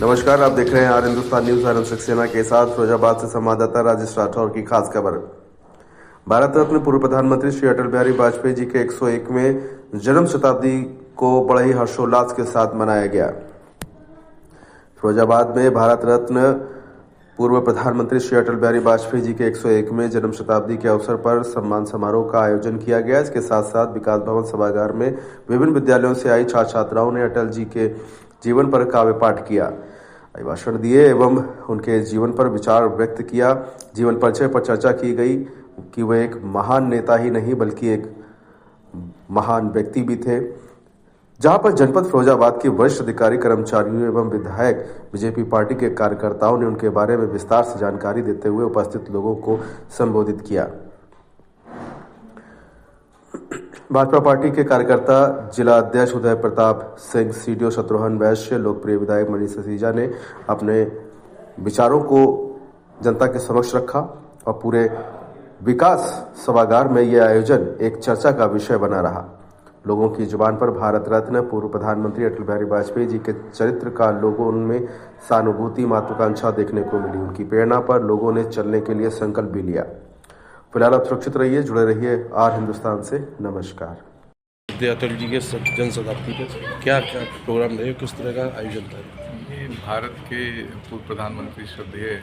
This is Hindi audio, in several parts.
नमस्कार, आप देख रहे हैं आर हिंदुस्तान न्यूज। आनंद सक्सेना के साथ फिरोजाबाद से संवाददाता राजेश राठौर की खास खबर। भारत रत्न पूर्व प्रधानमंत्री श्री अटल बिहारी वाजपेयी जी के 101वें जन्म शताब्दी को बड़े ही हर्षोल्लास के साथ मनाया गया। फिरोजाबाद में भारत रत्न पूर्व प्रधानमंत्री श्री अटल बिहारी वाजपेयी जी के 101वें जन्म शताब्दी के अवसर पर सम्मान समारोह का आयोजन किया गया। इसके साथ साथ विकास भवन सभागार में विभिन्न विद्यालयों से आई छात्र छात्राओं ने अटल जी के जीवन पर काव्य पाठ किया, भाषण दिए एवं उनके जीवन पर विचार व्यक्त किया। जीवन परिचय पर चर्चा की गई कि वे एक महान नेता ही नहीं बल्कि एक महान व्यक्ति भी थे। जहां पर जनपद फिरोजाबाद के वरिष्ठ अधिकारी, कर्मचारियों एवं विधायक बीजेपी पार्टी के कार्यकर्ताओं ने उनके बारे में विस्तार से जानकारी देते हुए उपस्थित लोगों को संबोधित किया। भाजपा पार्टी के कार्यकर्ता जिला अध्यक्ष उदय प्रताप सिंह, सीडीओ शत्रुघ्न वैश्य, लोकप्रिय विधायक मनीष ससीजा ने अपने विचारों को जनता के समक्ष रखा और पूरे विकास सभागार में यह आयोजन एक चर्चा का विषय बना रहा। लोगों की जुबान पर भारत रत्न पूर्व प्रधानमंत्री अटल बिहारी वाजपेयी जी के चरित्र का लोगों उनमें सहानुभूति, महत्वाकांक्षा देखने को मिली। उनकी प्रेरणा पर लोगों ने चलने के लिए संकल्प भी लिया। फिलहाल आप सुरक्षित रहिए, जुड़े रहिए आर हिंदुस्तान से। नमस्कार। अटल जी के जन शताब्दी पे क्या क्या प्रोग्राम रहे, किस तरह का आयोजन था? ये भारत के पूर्व प्रधानमंत्री श्रद्धेय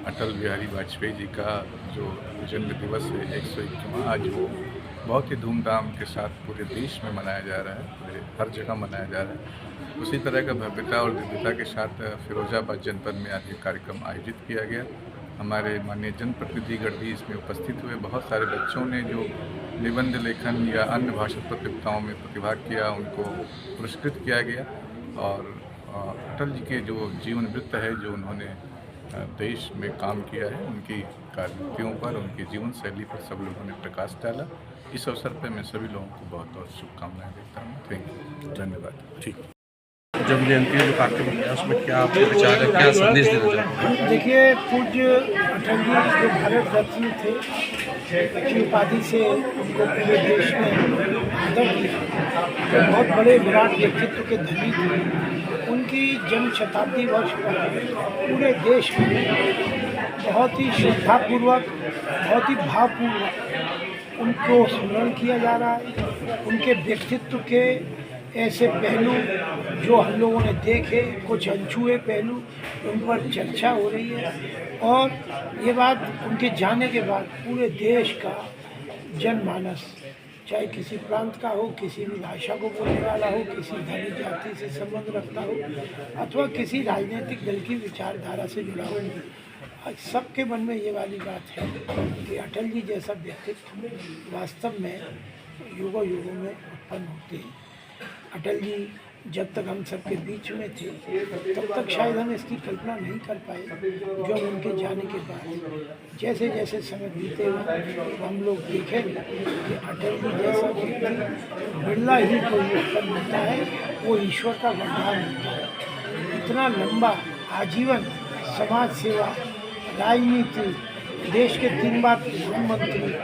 अटल बिहारी वाजपेयी जी का जो जन्म दिवस है 101वां, आज वो बहुत ही धूमधाम के साथ पूरे देश में मनाया जा रहा है, पूरे हर जगह मनाया जा रहा है। उसी तरह का भव्यता और दिव्यता के साथ फिरोजाबाद जनपद में आज ये कार्यक्रम आयोजित किया गया। हमारे माननीय जनप्रतिनिधिगण भी इसमें उपस्थित हुए। बहुत सारे बच्चों ने जो निबंध लेखन या अन्य भाषा प्रतियोगिताओं में प्रतिभाग किया, उनको पुरस्कृत किया गया। और अटल जी के जो जीवन वृत्त है, जो उन्होंने देश में काम किया है, उनकी कार्यनीतियों पर, उनकी जीवन शैली पर सब लोगों ने प्रकाश डाला। इस अवसर पर मैं सभी लोगों को बहुत बहुत शुभकामनाएं देता हूँ। थैंक यू, धन्यवाद। ठीक, जन्म जयंती जो कार्यक्रम किया उसमें क्या आपके विचार है, क्या संदेश देना चाहते हैं? देखिए, पूज्य अटल जी जो भारत रत्न थे, की उपाधि से उनको पूरे देश में आदर दिया। जो बहुत बड़े विराट व्यक्तित्व के धनी थे, उनकी जन्म शताब्दी वर्ष पर पूरे देश में बहुत ही श्रद्धापूर्वक, बहुत ही भावपूर्वक उनको स्मरण किया जा रहा है। उनके व्यक्तित्व के ऐसे पहलू जो हम लोगों ने देखे, कुछ अनछुए पहलू, उन पर चर्चा हो रही है। और ये बात उनके जाने के बाद पूरे देश का जनमानस, चाहे किसी प्रांत का हो, किसी भी भाषा को बोलने वाला हो, किसी धनी जाति से संबंध रखता हो, अथवा किसी राजनीतिक दल की विचारधारा से जुड़ा हो, आज सबके मन में ये वाली बात है कि अटल जी जैसा व्यक्तित्व वास्तव में युगों युगों में उत्पन्न होते हैं। अटल जी जब तक हम सबके बीच में थे, तब तक शायद हम इसकी कल्पना नहीं कर पाए। जो उनके जाने के बाद जैसे जैसे समय बीते हम लोग देखेंगे कि अटल जी जैसा व्यक्ति बिरला ही कोई उत्पन्न होता है, वो ईश्वर का वरदान होता है। इतना लंबा आजीवन समाज सेवा, राजनीति, देश के 3 बार प्रधानमंत्री,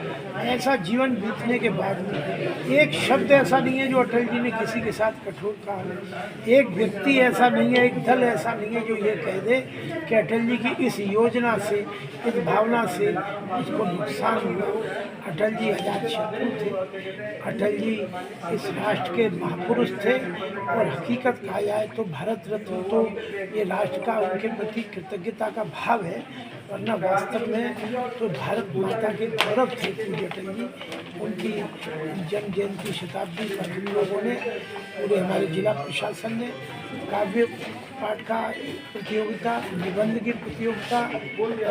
ऐसा जीवन बीतने के बाद में एक शब्द ऐसा नहीं है जो अटल जी ने किसी के साथ कठोर कहा हो। एक व्यक्ति ऐसा नहीं है, एक दल ऐसा नहीं है जो ये कह दे कि अटल जी की इस योजना से, इस भावना से इसको नुकसान हुआ। अटल जी आजाद शत्रु थे। अटल जी इस राष्ट्र के महापुरुष थे। और हकीकत कहा जाए तो भारत रत्न तो ये राष्ट्र का उनके प्रति कृतज्ञता का भाव है, वरना वास्तव में तो भारत माता के गौरव थे पूज्य अटल जी। उनकी जन्म जयंती शताब्दी पर हम लोगों ने, पूरे हमारे जिला प्रशासन ने काव्य पाठ का प्रतियोगिता, निबंध की प्रतियोगिता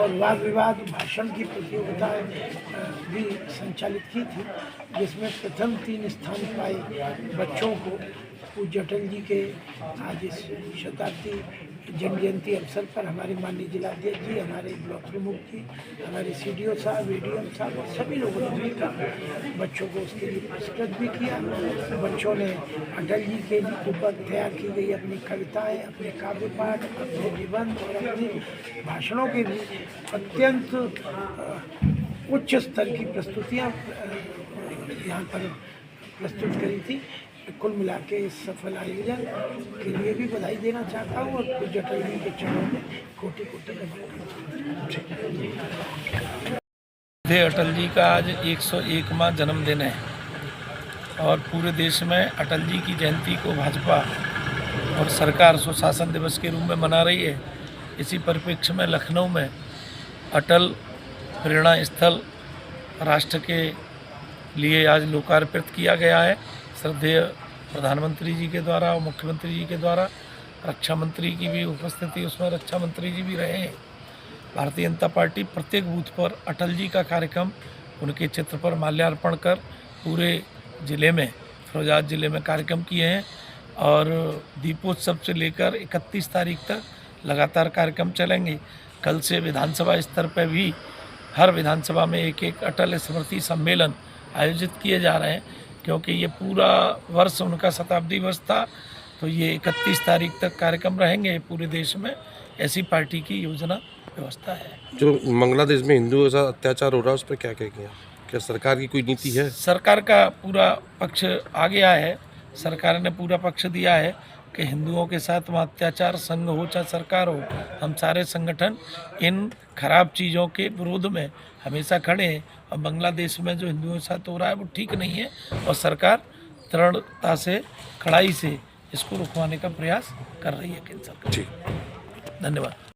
और वाद विवाद भाषण की प्रतियोगिता भी संचालित की थी, जिसमें प्रथम 3 स्थान पाए बच्चों को पूज्य अटल जी के आज इस शताब्दी जन्म जयंती अवसर पर हमारे माननीय जिलाध्यक्ष जी, हमारे ब्लॉक प्रमुख जी, हमारे सीडीओ साहब, वीडीओ साहब और सभी लोगों ने मिलकर बच्चों को उसके लिए पुरस्कृत भी किया। बच्चों ने अटल जी के ऊपर तैयार की गई अपनी कविताएं, अपने काव्य पाठ, अपने निबंध और अपनी भाषणों के भी अत्यंत उच्च स्तर की प्रस्तुतियाँ यहाँ पर प्रस्तुत करी थी। कुल मिला के इस सफल आयोजन के लिए भी बधाई देना चाहता हूँ और कुछ अटल जी के चरणों में कोटि कोटि नमन। अटल जी का आज 101वां जन्मदिन है और पूरे देश में अटल जी की जयंती को भाजपा और सरकार सुशासन दिवस के रूप में मना रही है। इसी परिप्रेक्ष्य में लखनऊ में अटल प्रेरणा स्थल राष्ट्र के लिए आज लोकार्पित किया गया है। श्रद्धेय प्रधानमंत्री जी के द्वारा और मुख्यमंत्री जी के द्वारा, रक्षा मंत्री की भी उपस्थिति, उसमें रक्षा मंत्री जी भी रहे हैं। भारतीय जनता पार्टी प्रत्येक बूथ पर अटल जी का कार्यक्रम, उनके चित्र पर माल्यार्पण कर पूरे ज़िले में, फिरोजाबाद ज़िले में कार्यक्रम किए हैं और दीपोत्सव से लेकर 31 तारीख तक लगातार कार्यक्रम चलेंगे। कल से विधानसभा स्तर पर भी हर विधानसभा में एक एक अटल स्मृति सम्मेलन आयोजित किए जा रहे हैं, क्योंकि ये पूरा वर्ष उनका शताब्दी वर्ष था। तो ये 31 तारीख तक कार्यक्रम रहेंगे पूरे देश में। ऐसी पार्टी की योजना व्यवस्था है। जो बांग्लादेश में हिंदुओं के साथ अत्याचार हो रहा है उस पर क्या कहेंगे? क्या सरकार की कोई नीति है? सरकार का पूरा पक्ष आ गया है। सरकार ने पूरा पक्ष दिया है कि हिंदुओं के साथ वहाँ अत्याचार, संघ हो चाहे सरकार हो, हम सारे संगठन इन खराब चीज़ों के विरोध में हमेशा खड़े हैं। और बांग्लादेश में जो हिंदुओं के साथ हो रहा है वो ठीक नहीं है और सरकार दृढ़ता से, कड़ाई से इसको रुकवाने का प्रयास कर रही है केंद्र सरकार। ठीक, धन्यवाद।